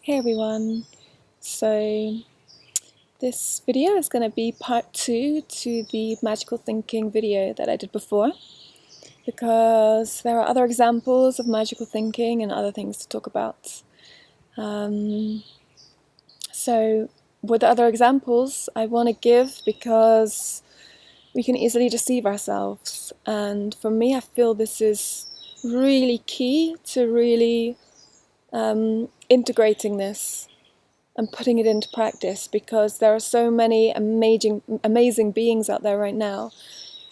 Hey everyone, so this video is going to be part 2 to the magical thinking video that I did before, because there are other examples of magical thinking and other things to talk about. So with the other examples I want to give, because we can easily deceive ourselves, and for me I feel this is really key to really integrating this and putting it into practice, because there are so many amazing beings out there right now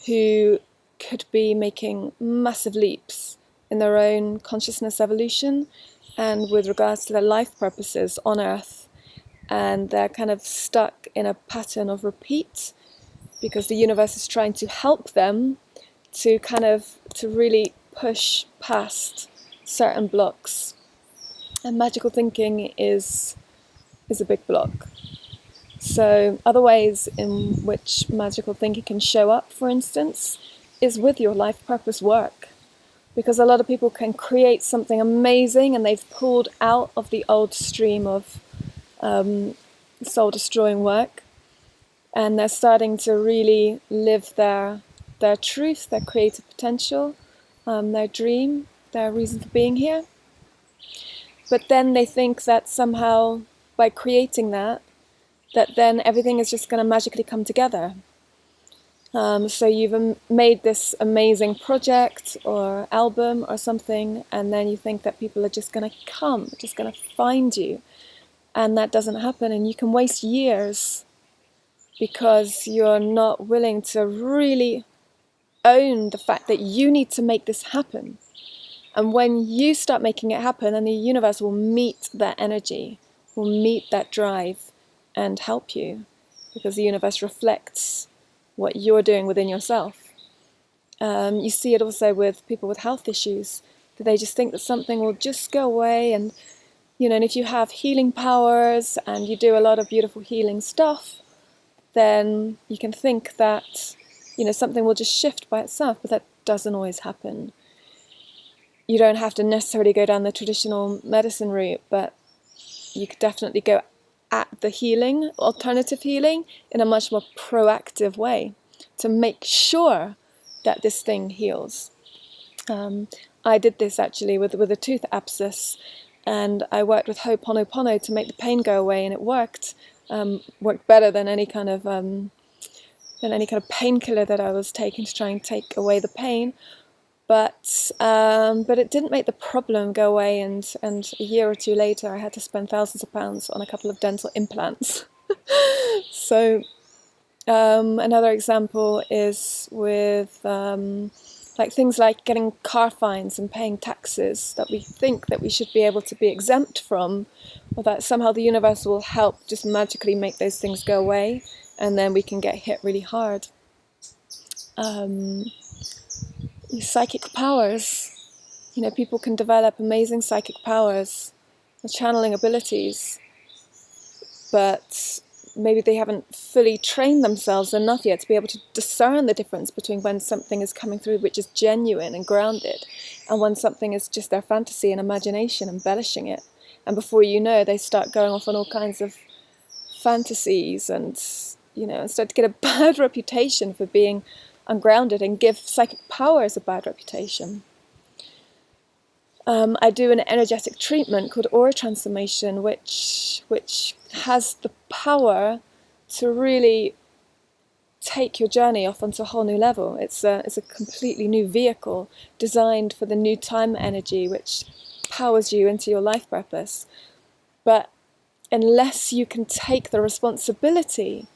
who could be making massive leaps in their own consciousness evolution and with regards to their life purposes on Earth, and they're kind of stuck in a pattern of repeat because the universe is trying to help them to really push past certain blocks, and magical thinking is a big block. So other ways in which magical thinking can show up, for instance, is with your life purpose work. Because a lot of people can create something amazing and they've pulled out of the old stream of soul-destroying work, and they're starting to really live their truth, their creative potential, their dream, their reason for being here. But then they think that somehow by creating that then everything is just going to magically come together. So you've made this amazing project or album or something, and then you think that people are just going to come, just going to find you. And that doesn't happen, and you can waste years because you're not willing to really own the fact that you need to make this happen. And when you start making it happen, then the universe will meet that energy, will meet that drive and help you, because the universe reflects what you're doing within yourself. You see it also with people with health issues, that they just think that something will just go away, and and if you have healing powers and you do a lot of beautiful healing stuff, then you can think that something will just shift by itself, but that doesn't always happen. You don't have to necessarily go down the traditional medicine route, but you could definitely go at the healing, alternative healing, in a much more proactive way to make sure that this thing heals. I did this actually with a tooth abscess, and I worked with Ho'oponopono to make the pain go away, and it worked better than any kind of painkiller that I was taking to try and take away the pain. But it didn't make the problem go away, and a year or two later I had to spend thousands of pounds on a couple of dental implants. So another example is with things like getting car fines and paying taxes that we think that we should be able to be exempt from, or that somehow the universe will help just magically make those things go away, and then we can get hit really hard. Psychic powers. People can develop amazing psychic powers, channeling abilities, but maybe they haven't fully trained themselves enough yet to be able to discern the difference between when something is coming through which is genuine and grounded, and when something is just their fantasy and imagination embellishing it. And before you know, they start going off on all kinds of fantasies and start to get a bad reputation for being ungrounded, and give psychic powers a bad reputation. I do an energetic treatment called aura transformation, which has the power to really take your journey off onto a whole new level. It's a completely new vehicle designed for the new time energy, which powers you into your life purpose. But unless you can take the responsibility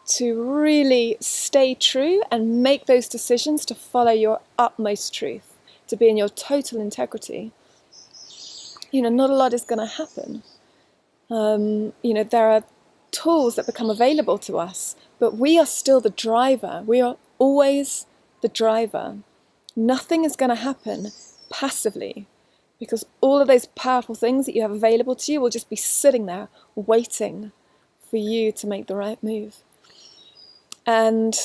to really stay true and make those decisions to follow your utmost truth, to be in your total integrity, not a lot is going to happen. There are tools that become available to us, but we are still the driver. We are always the driver. Nothing is going to happen passively, because all of those powerful things that you have available to you will just be sitting there waiting for you to make the right move. And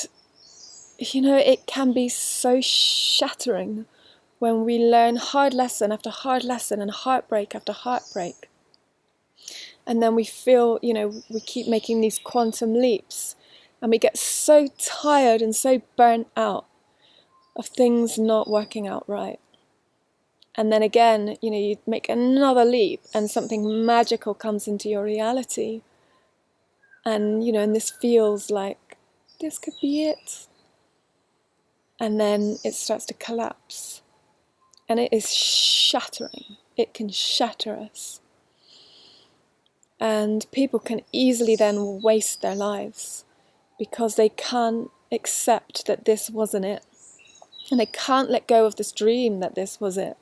it can be so shattering when we learn hard lesson after hard lesson and heartbreak after heartbreak, And then we feel, we keep making these quantum leaps, and we get so tired and so burnt out of things not working out right. And then again, you make another leap and something magical comes into your reality. And, and this feels like this could be it. And then it starts to collapse. And it is shattering. It can shatter us. And people can easily then waste their lives because they can't accept that this wasn't it. And they can't let go of this dream that this was it.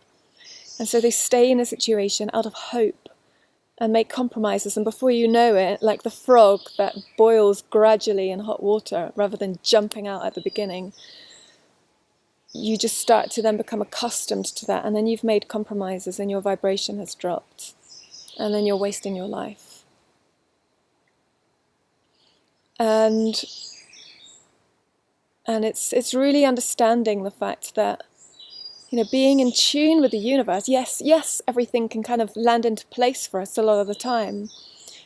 And so they stay in a situation out of hope and make compromises. And before you know it, like the frog that boils gradually in hot water rather than jumping out at the beginning, you just start to then become accustomed to that. And then you've made compromises and your vibration has dropped. And then you're wasting your life. And it's really understanding the fact that, being in tune with the universe, yes, everything can kind of land into place for us a lot of the time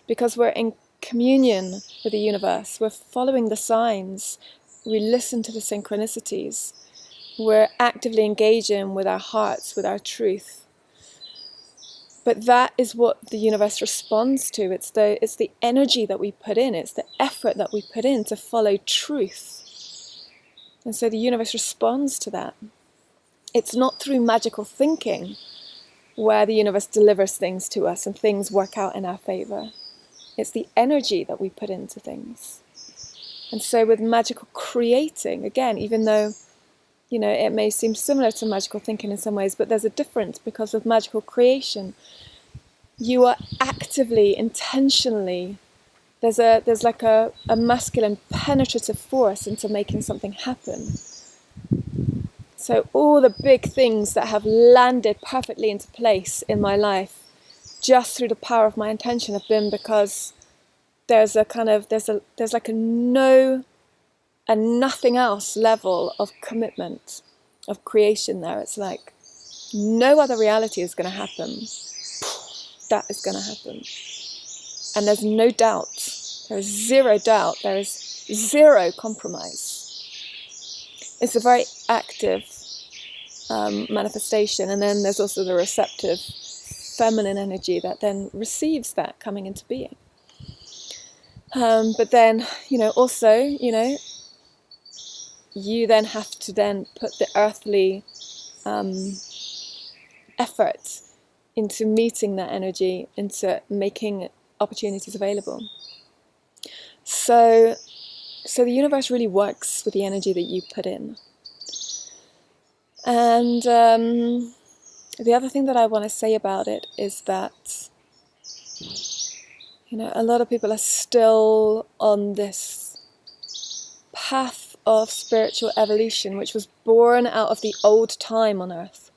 because we're in communion with the universe. We're following the signs. We listen to the synchronicities. We're actively engaging with our hearts, with our truth. But that is what the universe responds to. It's the energy that we put in. It's the effort that we put in to follow truth. And so the universe responds to that. It's not through magical thinking where the universe delivers things to us and things work out in our favor. It's the energy that we put into things. And so with magical creating, again, even though, it may seem similar to magical thinking in some ways, but there's a difference because with magical creation, you are actively, intentionally, there's like a masculine penetrative force into making something happen. So all the big things that have landed perfectly into place in my life just through the power of my intention have been because there's like a no and nothing else level of commitment, of creation there. It's like no other reality is going to happen. That is going to happen. And there's no doubt. There is zero doubt. There is zero compromise. It's a very active manifestation. And then there's also the receptive feminine energy that then receives that coming into being. But then, also, you then have to then put the earthly effort into meeting that energy, into making opportunities available. So the universe really works with the energy that you put in. And the other thing that I want to say about it is that, a lot of people are still on this path of spiritual evolution, which was born out of the old time on Earth.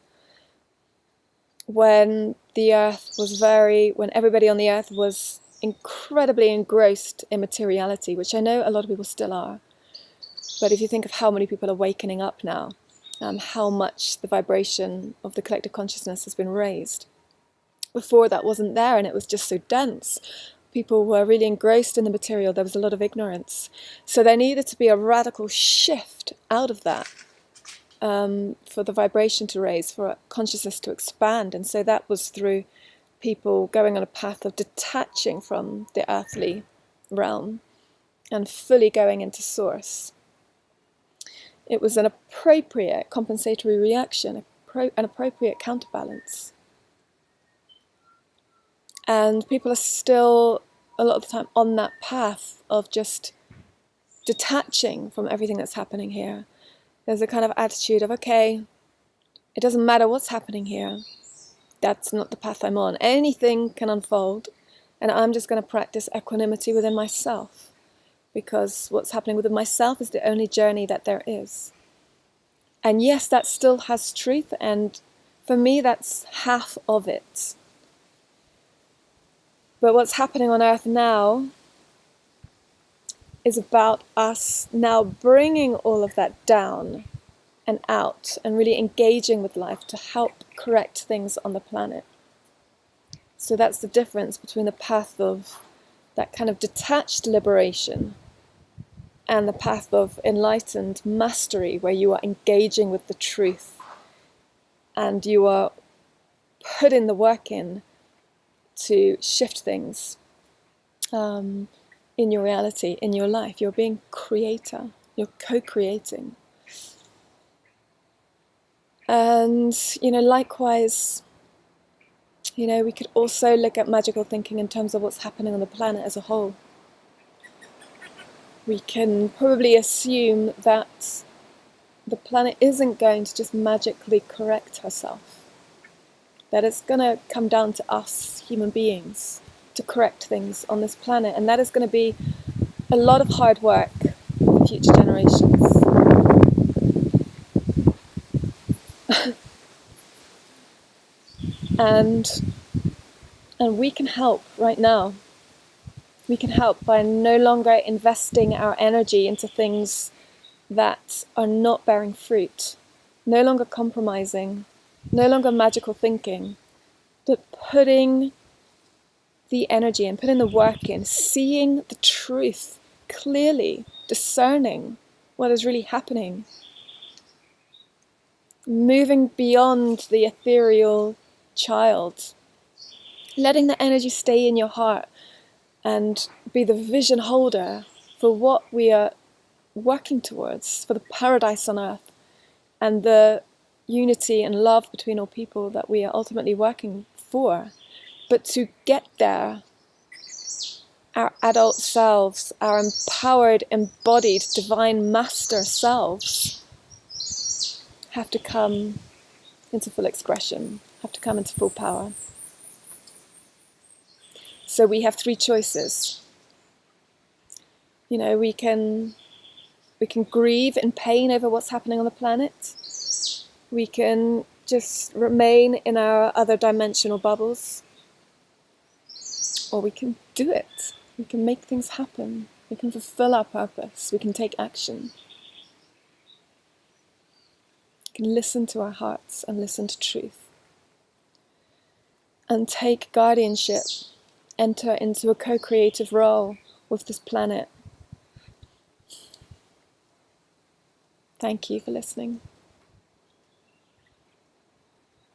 When everybody on the Earth was incredibly engrossed in materiality, which I know a lot of people still are. But if you think of how many people are wakening up now, how much the vibration of the collective consciousness has been raised. Before that wasn't there, and it was just so dense. People were really engrossed in the material. There was a lot of ignorance. So there needed to be a radical shift out of that for the vibration to raise, for consciousness to expand. And so that was through people going on a path of detaching from the earthly realm and fully going into source. It was an appropriate compensatory reaction, an appropriate counterbalance. And people are still, a lot of the time, on that path of just detaching from everything that's happening here. There's a kind of attitude of, okay, it doesn't matter what's happening here. That's not the path I'm on. Anything can unfold, and I'm just going to practice equanimity within myself, because what's happening within myself is the only journey that there is. And yes, that still has truth, and for me, that's half of it. But what's happening on Earth now is about us now bringing all of that down and out and really engaging with life to help correct things on the planet. So that's the difference between the path of that kind of detached liberation and the path of enlightened mastery, where you are engaging with the truth and you are putting the work in to shift things in your reality, in your life. You're being creator, you're co-creating. And, likewise, we could also look at magical thinking in terms of what's happening on the planet as a whole. We can probably assume that the planet isn't going to just magically correct herself, that it's going to come down to us, human beings, to correct things on this planet, and that is going to be a lot of hard work for future generations. And we can help right now. We can help by no longer investing our energy into things that are not bearing fruit, no longer compromising, no longer magical thinking, but putting the energy and putting the work in, seeing the truth clearly, discerning what is really happening, moving beyond the ethereal child, letting the energy stay in your heart and be the vision holder for what we are working towards, for the paradise on earth and the unity and love between all people that we are ultimately working for. But to get there, our adult selves, our empowered, embodied, divine master selves have to come into full expression, have to come into full power. So we have three choices. We can grieve in pain over what's happening on the planet. We can just remain in our other dimensional bubbles. Or we can do it. We can make things happen. We can fulfill our purpose. We can take action. We can listen to our hearts and listen to truth. And take guardianship, enter into a co-creative role with this planet. Thank you for listening.